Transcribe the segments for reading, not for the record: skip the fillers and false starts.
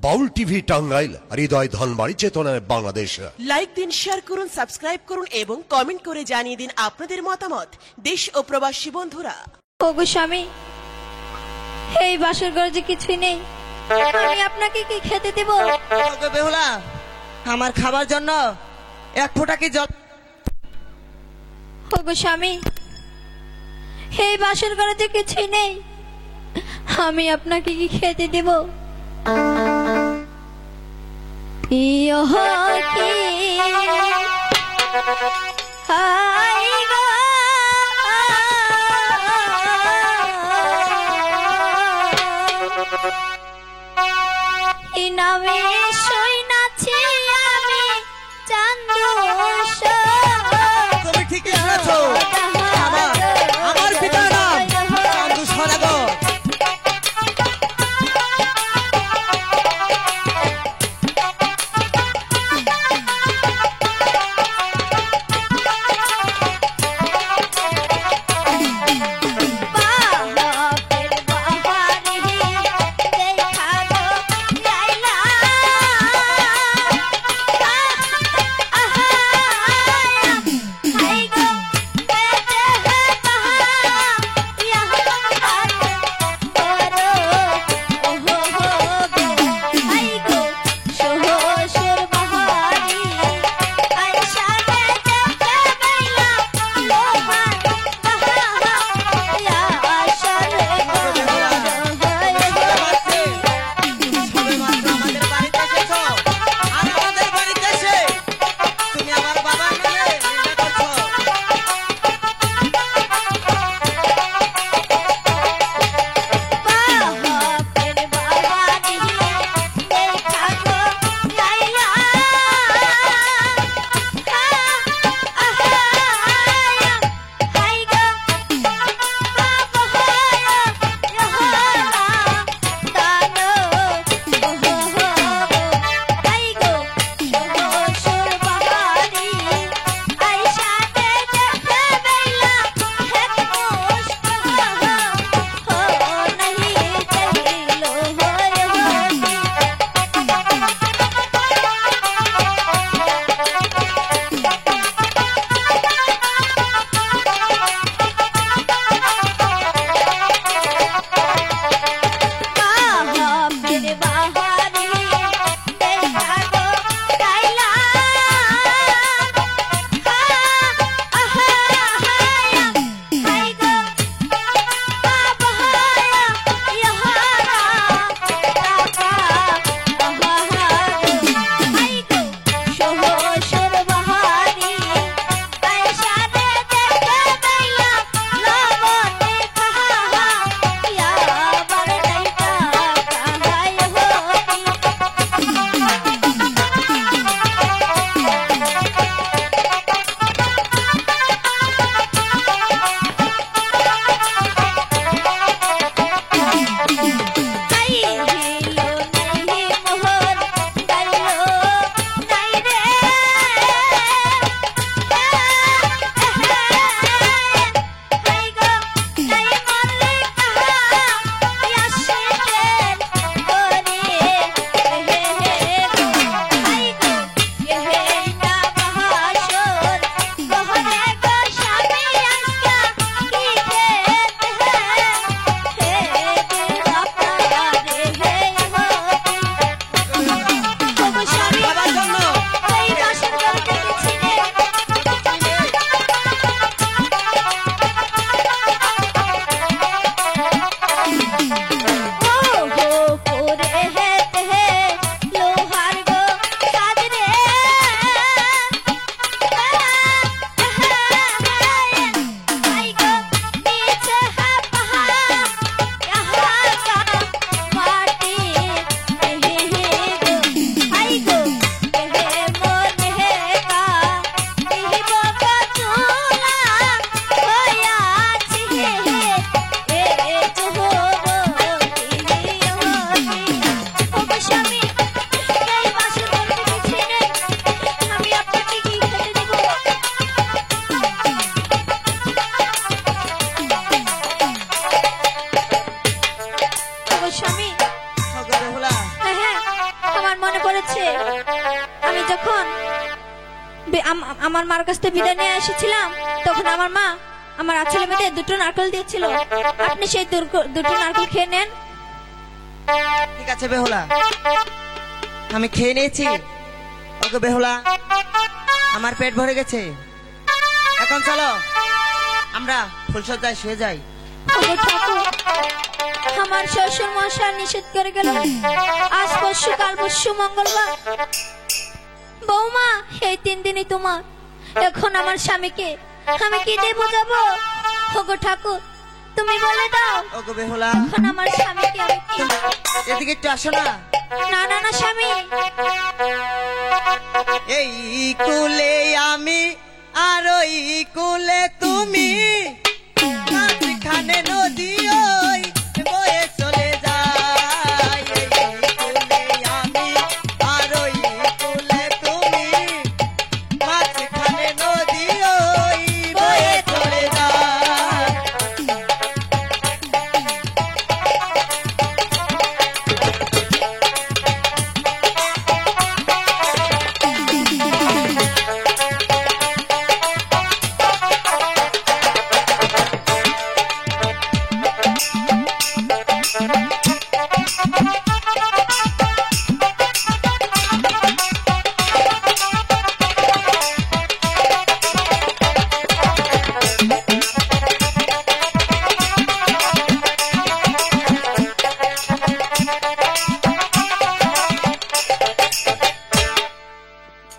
বাউল TV Tangail, হৃদয় ধনবাড়ি, চেতনায় Bangladesh. Like দিন, share করুন, সাবস্ক্রাইব করুন এবং কমেন্ট করে জানিয়ে দিন আপনাদের মতামত দেশ ও প্রবাসী বন্ধুরা। ওগো স্বামী, এই বাসর ঘরে যে কিছুই নেই, আমি আপনাকে কি খেতে দেব? ওগো বেহুলা, আমার খাবার জন্য এক ফোঁটা কি জল? ওগো স্বামী, এই বাসর ঘরে যে কিছুই নেই, আমি আপনাকে কি খেতে দেব? ইয়ো কি হাই গো, এই নামে সই নাচি আমি চান্দু। তুমি ঠিকই শুনেছো, আমার পিতার নাম চান্দু সদাগর। Hey, go, আমার মনে পড়েছে আমি যখন আমার মার কাছ থেকে বিদায় নিয়ে এসেছিলাম, তখন আমার মা আমার আঁচলের মধ্যে দুটো নারকেল দিয়েছিল। আপনি সেই দুটো নারকেল খেয়ে নেন। ঠিক আছে বেহুলা, আমি খেয়ে নিয়েছি। ওকে বেহুলা, আমার পেট ভরে গেছে, এখন চলো আমরা ফুলসজ্জায় শুয়ে যাই। ওগো ঠাকুর, আমার শ্বশুর মশাই নিষেধ করে গেল আজ পরশু কাল পরশু মঙ্গলবার। বৌমা, এই 3 দিনই তোমার। এখন আমার স্বামীকে আমি কি দিয়ে বোঝাবো? ওগো ঠাকুর, তুমি বলে দাও। ওগো বেহুলা, এখন আমার স্বামীকে আমি কি? এদিকে একটু আসো না। না না না স্বামী, এই কুলে আমি আর ওই কুলে তুমি, মাঝখানে নদী ওই বয়ে চলে যায়। এই কুলে আমি আর ওই কুলে তুমি, মাঝখানে নদী ওই বয়ে চলে যায়।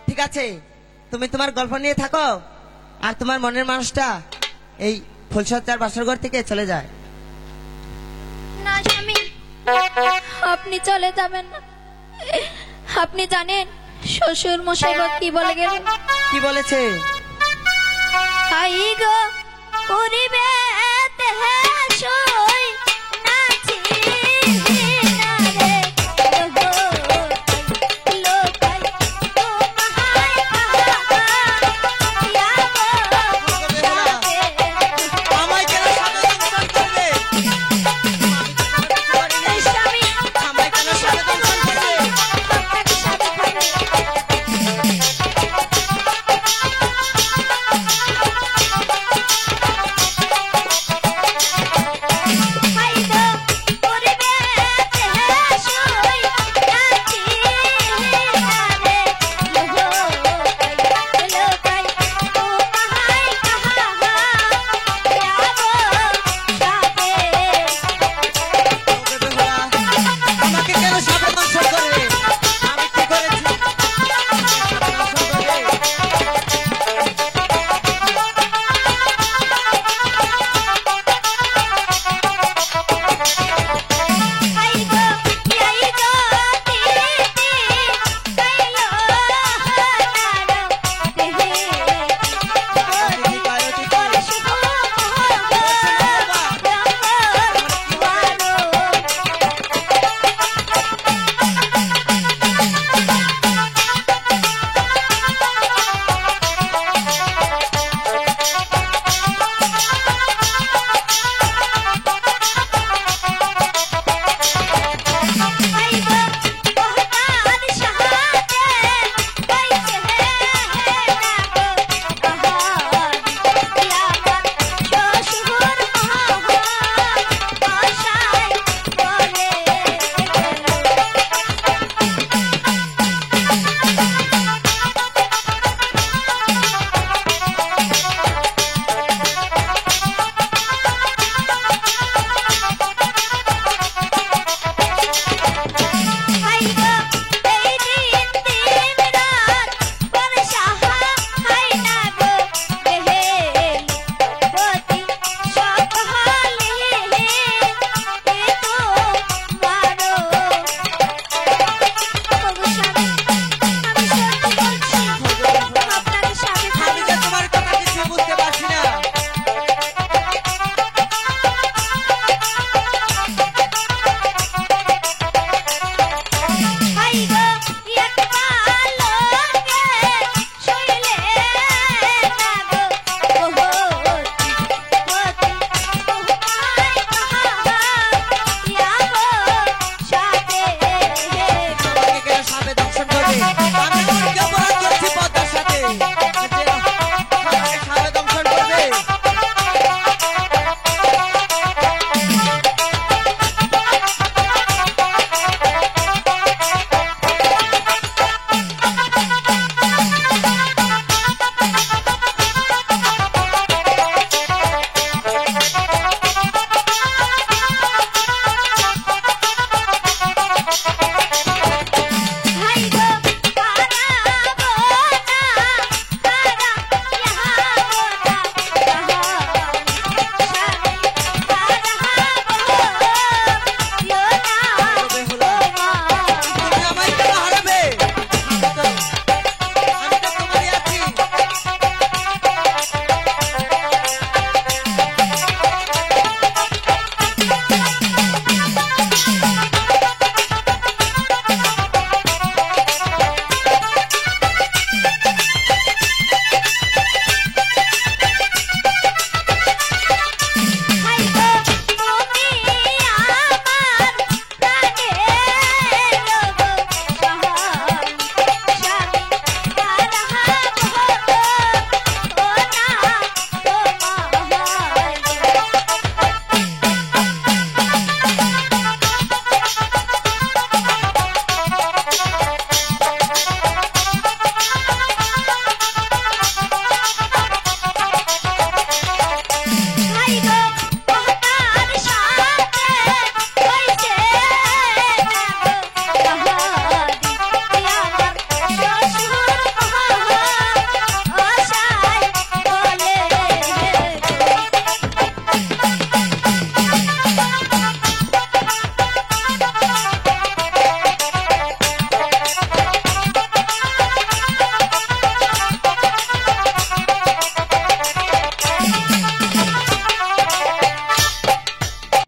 ঠিক আছে, তুমি তোমার গল্প নিয়ে থাকো, আর তোমার মনের মানুষটা এই ফুলসজ্জার বাসর ঘর থেকে চলে যায়। না স্বামী, আপনি চলে যাবেন না। আপনি জানেন শ্বশুর মশাই কি বলে গেল? কি বলেছে? I go পরিবে